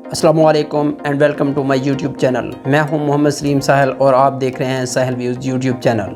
अस्सलाम ओ अलैकुम and welcome to my YouTube channel. मैं हूं मोहम्मद सलीम साहिल और आप देख रहे हैं साहिल व्यूज़ यूट्यूब चैनल।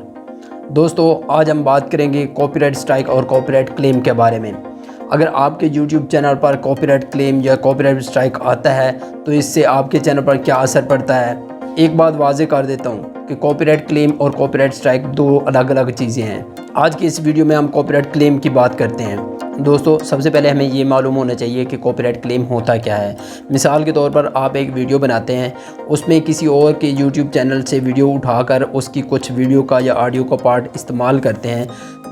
दोस्तों, आज हम बात करेंगे कॉपीराइट स्ट्राइक और कॉपीराइट क्लेम के बारे में। अगर आपके यूट्यूब चैनल पर कॉपीराइट क्लेम या कॉपीराइट स्ट्राइक आता है तो इससे आपके चैनल पर क्या असर पड़ता है। एक बात वाज़ेह कर देता हूँ कि कॉपीराइट क्लेम और कॉपीराइट स्ट्राइक दो अलग अलग चीज़ें हैं। आज की इस वीडियो में हम कॉपीराइट क्लेम की बात करते हैं। दोस्तों, सबसे पहले हमें ये मालूम होना चाहिए कि कॉपीराइट क्लेम होता क्या है। मिसाल के तौर पर आप एक वीडियो बनाते हैं, उसमें किसी और के यूट्यूब चैनल से वीडियो उठाकर उसकी कुछ वीडियो का या ऑडियो का पार्ट इस्तेमाल करते हैं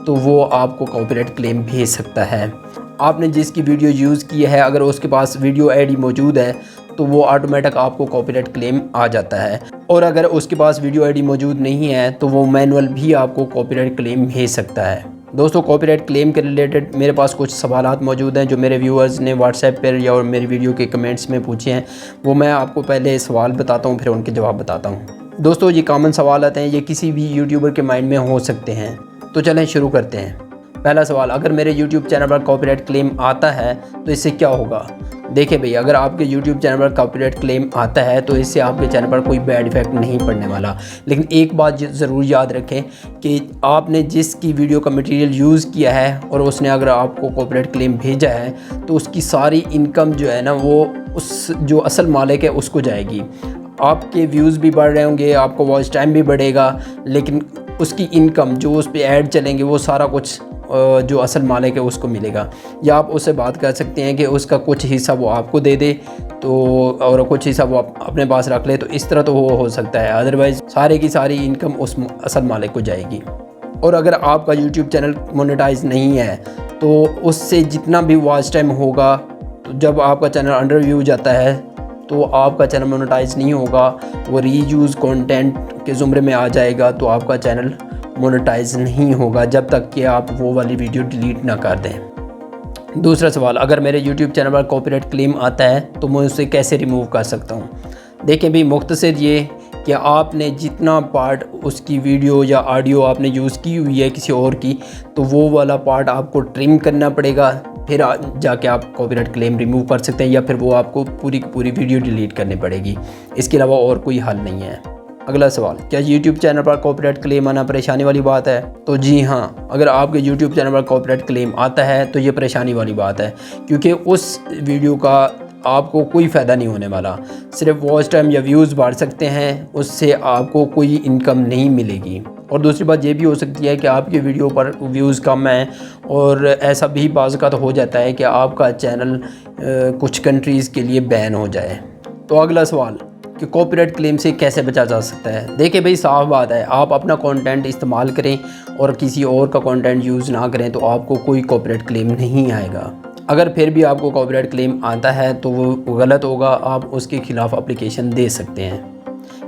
तो वो आपको कॉपीराइट क्लेम भेज सकता है। आपने जिसकी वीडियो यूज़ की है, अगर उसके पास वीडियो आईडी मौजूद है तो वो ऑटोमेटिक आपको कॉपीराइट क्लेम आ जाता है, और अगर उसके पास वीडियो आईडी मौजूद नहीं है तो वो मैनुअल भी आपको कॉपीराइट क्लेम भेज सकता है। दोस्तों, कॉपीराइट क्लेम के रिलेटेड मेरे पास कुछ सवालात मौजूद हैं जो मेरे व्यूअर्स ने व्हाट्सएप पर या और मेरी वीडियो के कमेंट्स में पूछे हैं। वो मैं आपको पहले सवाल बताता हूँ, फिर उनके जवाब बताता हूँ। दोस्तों, ये कॉमन सवाल आते हैं, ये किसी भी यूट्यूबर के माइंड में हो सकते हैं। तो चलें शुरू करते हैं। पहला सवाल, अगर मेरे यूट्यूब चैनल पर कॉपीराइट क्लेम आता है तो इससे क्या होगा। देखिए भाई, अगर आपके यूट्यूब चैनल पर कॉपीराइट क्लेम आता है तो इससे आपके चैनल पर कोई बैड इफेक्ट नहीं पड़ने वाला। लेकिन एक बात ज़रूर याद रखें कि आपने जिसकी वीडियो का मटेरियल यूज़ किया है और उसने अगर आपको कॉपीराइट क्लेम भेजा है तो उसकी सारी इनकम जो है ना, वो उस जो असल मालिक है उसको जाएगी। आपके व्यूज़ भी बढ़ रहे होंगे, आपको वॉच टाइम भी बढ़ेगा, लेकिन उसकी इनकम जो उस पर ऐड चलेंगे वो सारा कुछ जो असल मालिक है उसको मिलेगा। या आप उससे बात कर सकते हैं कि उसका कुछ हिस्सा वो आपको दे दे तो, और कुछ हिस्सा वो अपने पास रख ले, तो इस तरह तो वो हो सकता है। अदरवाइज़ सारे की सारी इनकम उस असल मालिक को जाएगी। और अगर आपका यूट्यूब चैनल मोनेटाइज नहीं है तो उससे जितना भी वॉच टाइम होगा, तो जब आपका चैनल अंडर व्यू जाता है तो आपका चैनल मोनेटाइज नहीं होगा, वो रीयूज़ कंटेंट के ज़ुमरे में आ जाएगा, तो आपका चैनल मोनेटाइज नहीं होगा जब तक कि आप वो वाली वीडियो डिलीट ना कर दें। दूसरा सवाल, अगर मेरे YouTube चैनल पर कॉपीराइट क्लेम आता है तो मैं उसे कैसे रिमूव कर सकता हूँ। देखें भाई, मुख्तसर ये कि आपने जितना पार्ट उसकी वीडियो या ऑडियो आपने यूज़ की हुई है किसी और की, तो वो वाला पार्ट आपको ट्रिम करना पड़ेगा, फिर जाके आप कॉपीराइट क्लेम रिमूव कर सकते हैं, या फिर वो आपको पूरी की पूरी वीडियो डिलीट करनी पड़ेगी। इसके अलावा और कोई हल नहीं है। अगला सवाल, क्या YouTube चैनल पर कॉपीराइट क्लेम आना परेशानी वाली बात है। तो जी हाँ, अगर आपके YouTube चैनल पर कॉपीराइट क्लेम आता है तो ये परेशानी वाली बात है, क्योंकि उस वीडियो का आपको कोई फ़ायदा नहीं होने वाला। सिर्फ वॉच टाइम या व्यूज़ बढ़ सकते हैं, उससे आपको कोई इनकम नहीं मिलेगी। और दूसरी बात ये भी हो सकती है कि आपकी वीडियो पर व्यूज़ कम हैं, और ऐसा भी बाज़ का तो हो जाता है कि आपका चैनल कुछ कंट्रीज़ के लिए बैन हो जाए। तो अगला सवाल कि कॉपीराइट क्लेम से कैसे बचा जा सकता है। देखिए भाई, साफ बात है, आप अपना कंटेंट इस्तेमाल करें और किसी और का कंटेंट यूज़ ना करें तो आपको कोई कॉपीराइट क्लेम नहीं आएगा। अगर फिर भी आपको कॉपीराइट क्लेम आता है तो वो गलत होगा, आप उसके ख़िलाफ़ एप्लीकेशन दे सकते हैं।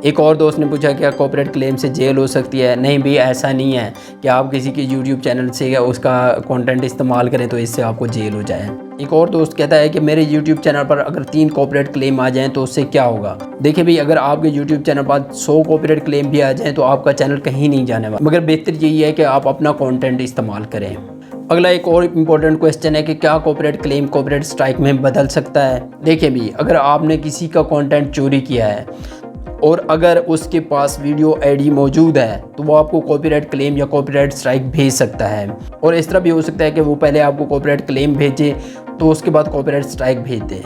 एक और दोस्त ने पूछा क्या कॉपीराइट क्लेम से जेल हो सकती है। नहीं भाई, ऐसा नहीं है कि आप किसी के यूट्यूब चैनल से उसका कंटेंट इस्तेमाल करें तो इससे आपको जेल हो जाए। एक और दोस्त कहता है कि मेरे यूट्यूब चैनल पर अगर 3 कॉपीराइट क्लेम आ जाएं तो उससे क्या होगा। देखिए भाई, अगर आपके यूट्यूब चैनल पर 100 कॉपीराइट क्लेम भी आ जाएँ तो आपका चैनल कहीं नहीं जाने वाला, मगर बेहतर यही है कि आप अपना कंटेंट इस्तेमाल करें। अगला एक और इम्पोर्टेंट क्वेश्चन है कि क्या कॉपीराइट क्लेम कॉपीराइट स्ट्राइक में बदल सकता है। देखिए भाई, अगर आपने किसी का कंटेंट चोरी किया है और अगर उसके पास वीडियो आईडी मौजूद है तो वो आपको कॉपीराइट क्लेम या कॉपीराइट स्ट्राइक भेज सकता है। और इस तरह भी हो सकता है कि वो पहले आपको कॉपीराइट क्लेम भेजे तो उसके बाद कॉपीराइट स्ट्राइक भेज दे।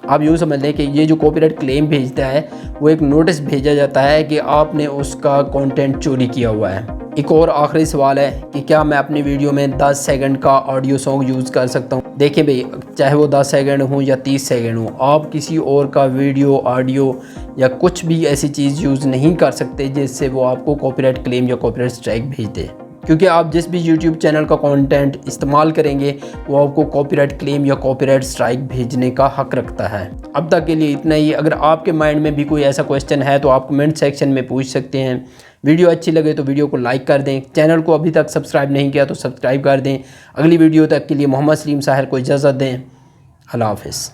आप यूँ समझ लें कि ये जो कॉपीराइट क्लेम भेजता है वो एक नोटिस भेजा जाता है कि आपने उसका कंटेंट चोरी किया हुआ है। एक और आखिरी सवाल है कि क्या मैं अपनी वीडियो में 10 सेकंड का ऑडियो सॉन्ग यूज़ कर सकता हूँ। देखिए भाई, चाहे वो 10 सेकंड हो या 30 सेकंड हो, आप किसी और का वीडियो, ऑडियो या कुछ भी ऐसी चीज़ यूज़ नहीं कर सकते जिससे वो आपको कॉपीराइट क्लेम या कॉपीराइट स्ट्राइक भेज दे, क्योंकि आप जिस भी YouTube चैनल का कंटेंट इस्तेमाल करेंगे वो आपको कॉपीराइट क्लेम या कॉपीराइट स्ट्राइक भेजने का हक रखता है। अब तक के लिए इतना ही। अगर आपके माइंड में भी कोई ऐसा क्वेश्चन है तो आप कमेंट सेक्शन में पूछ सकते हैं। वीडियो अच्छी लगे तो वीडियो को लाइक कर दें, चैनल को अभी तक सब्सक्राइब नहीं किया तो सब्सक्राइब कर दें। अगली वीडियो तक के लिए मोहम्मद सलीम साहिल को इजाज़त दें। अल्लाह हाफ़िज़।